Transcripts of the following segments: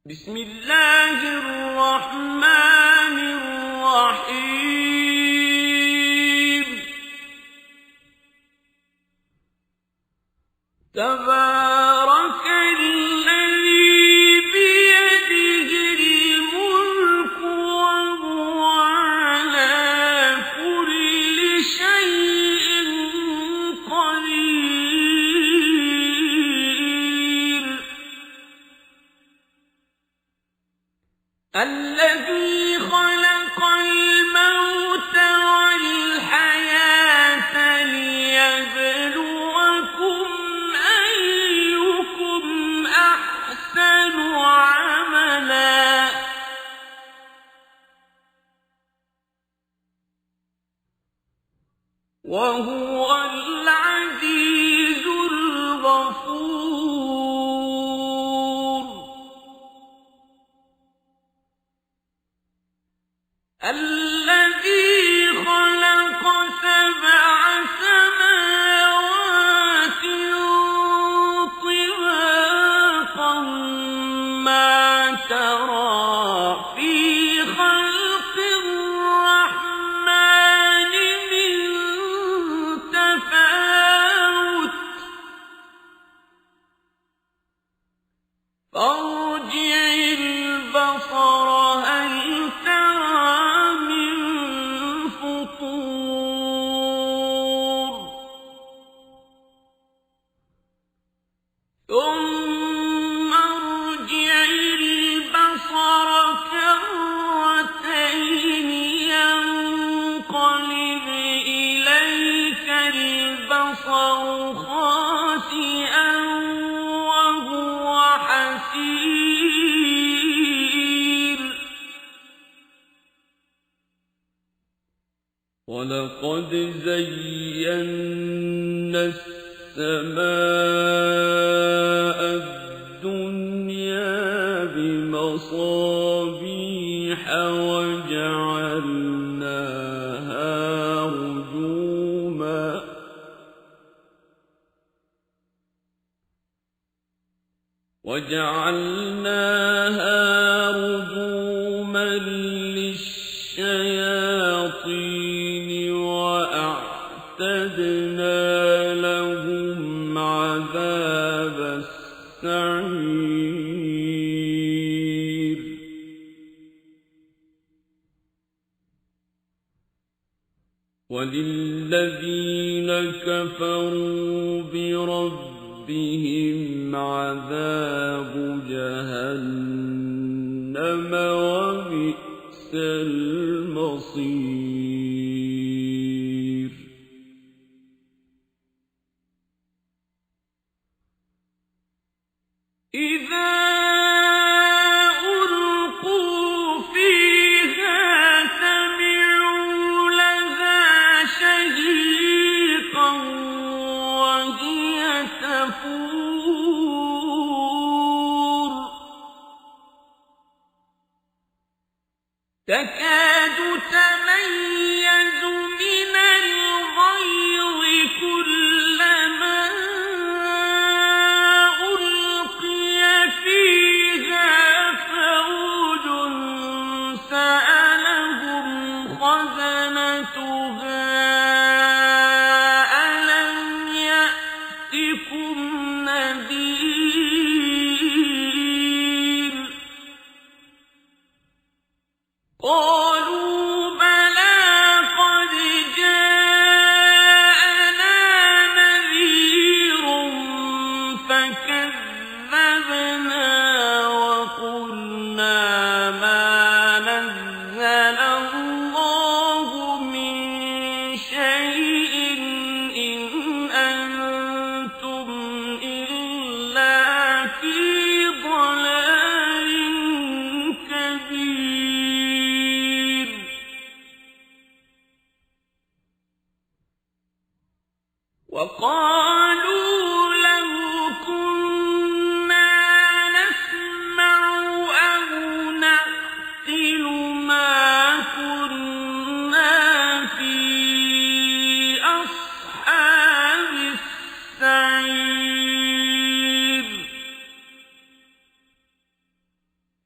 بسم الله الرحمن الرحيم تبارك الذي بيده الملك وهو على كل شيء قدير الذي خلق الموت والحياة ليبلوكم أيكم أحسن عملا وهو العزيز الغفور الذي خلق سبع سماوات طباقا ما ترى في خلق الرحمن من تفاوت فارجع البصر هل ترى من فطور ثم ارجع البصر كرتين ينقلب إليك البصر خاسئا وهو حسير ولقد زينا السماء الدنيا بمصابيح وجعلناها رجوما للشياطين وأعتدنا لهم عذاب السعير وللذين كفروا بربهم عذاب جهنم وبئس المصير إذا ألقوا فيها سمعوا لها شهيقا وهي تفور تكاد تميز من الغيظ كلما ألقي فيها فوج سألهم خزنتها ألم يأتكم نذير قالوا بلى قد جاءنا نذير فكذبنا وقلنا ما نزل الله من شيء إن أنتم إلا في ضلال كبير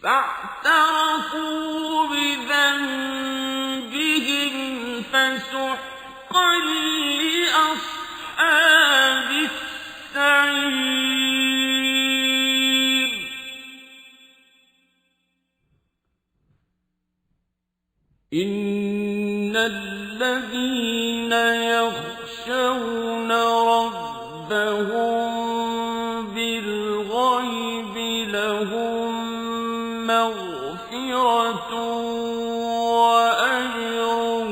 فاعترفوا بذنبهم فسحقا لأصحاب السعير إن الذين يخشون ربهم بالغيب لهم مغفرة وأجر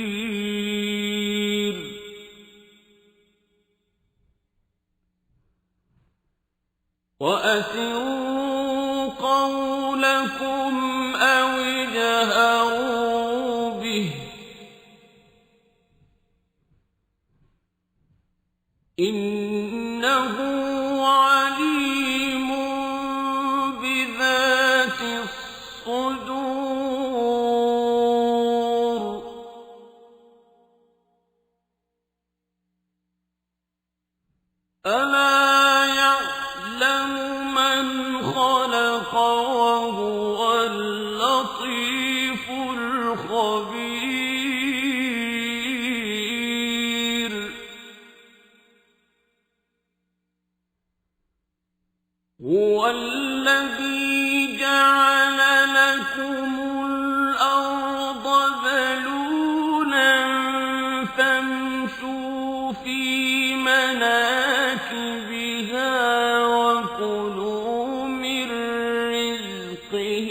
كبير وأسروا قولكم أو اجهروا به إنه عليم بذات الصدور ألا يعلم من خلق وهو اللطيف الخبير هو الذي جعل لكم الأرض ذلولا فامشوا في مناكبها وكلوا من رزقه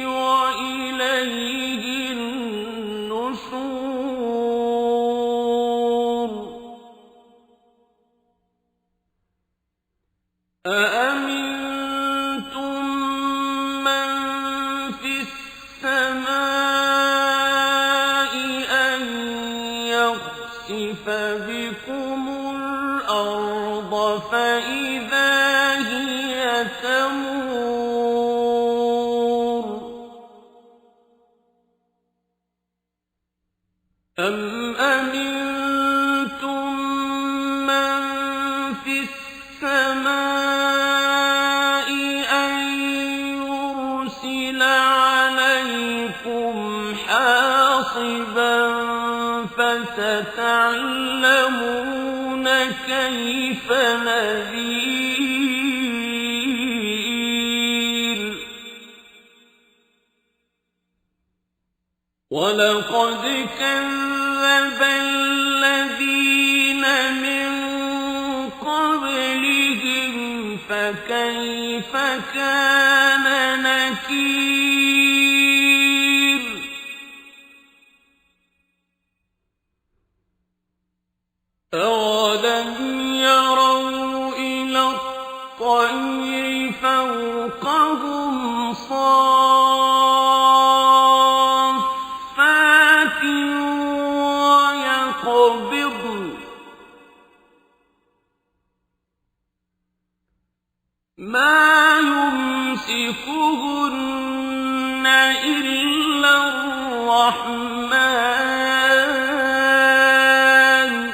وإليه النشور أأمنتم من في السماء أن يخسف بكم الأرض فإذا هي تمور أم أمنتم من في السماء أن يرسل عليكم حاصبا فستعلمون كيف نذير ولقد كذب الذين من قبلهم فكيف كان نكير أولم يروا إلى الطير فوقهم صافات ويقبضن ما يمسكهن إلا الرحمن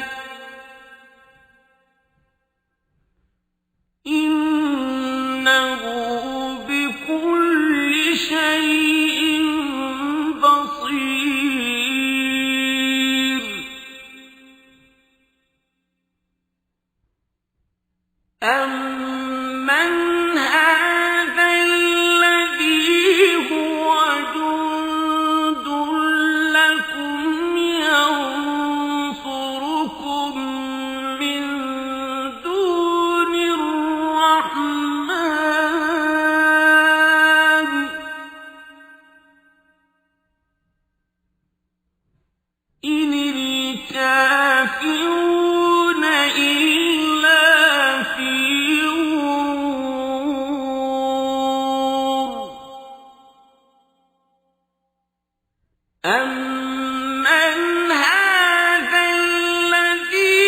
إنه بكل شيء بصير أمن هذا الذي هو جند لكم ينصركم من دون الرحمن إن الكافرون إلا في غرور أمن هذا الذي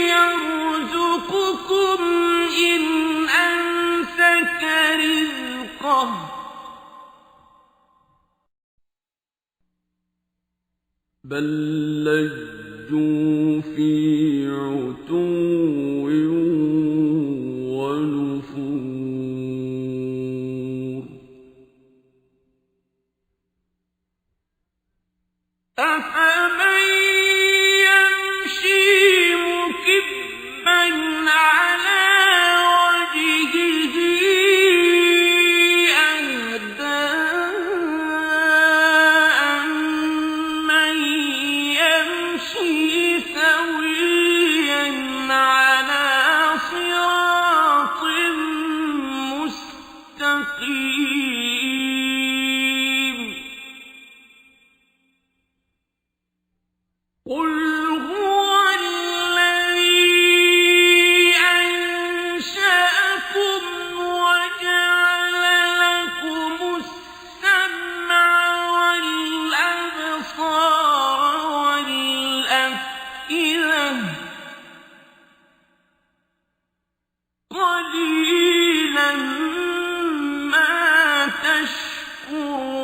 يرزقكم إن أمسك رزقه بل لجوا في عتو ونفور مستقيم قل هو الذي أنشأكم وجعل لكم السمع والأبصار والأفئدة قليلا ما تشكرون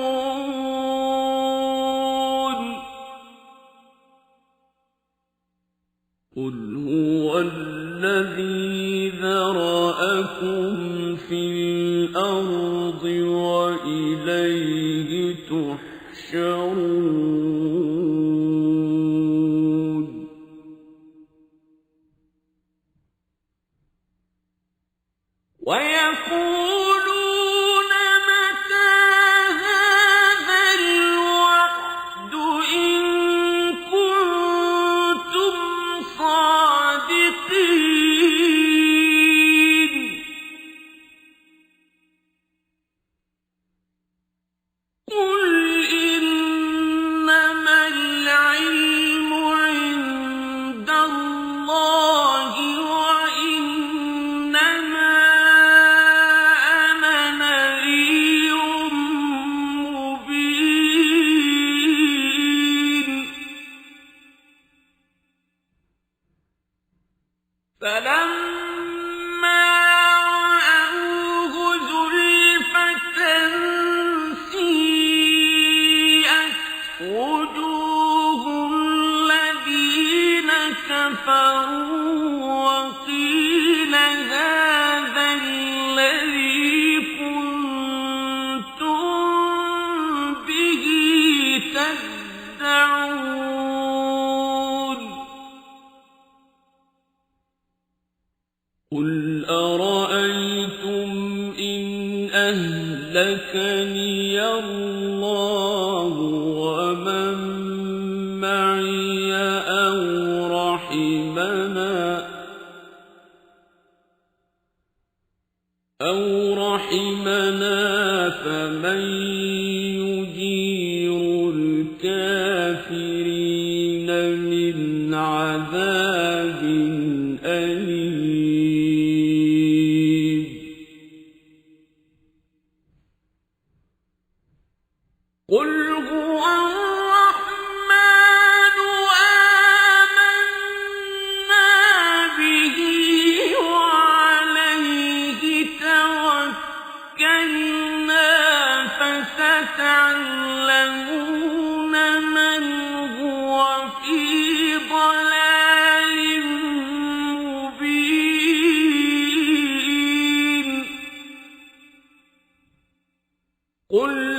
قل هو الذي ذرأكم في الأرض وإليه تحشرون ويقولون متى هذا الوعد إن كنتم صادقين قل إنما العلم عند الله وإنما أنا نذير مبين فلما رأوه زلفة سيئت وجوه الذين كفروا وقيل هذا الذي كنتم به تدعون قل أرأيتم إن أهلكني الله ومن معي أو رحمنا فمن يجير الكافرين من عذاب أليم قل هو الرحمن آمنا به وعليه توكلنا فستعلمون من هو في ضلال مبين قل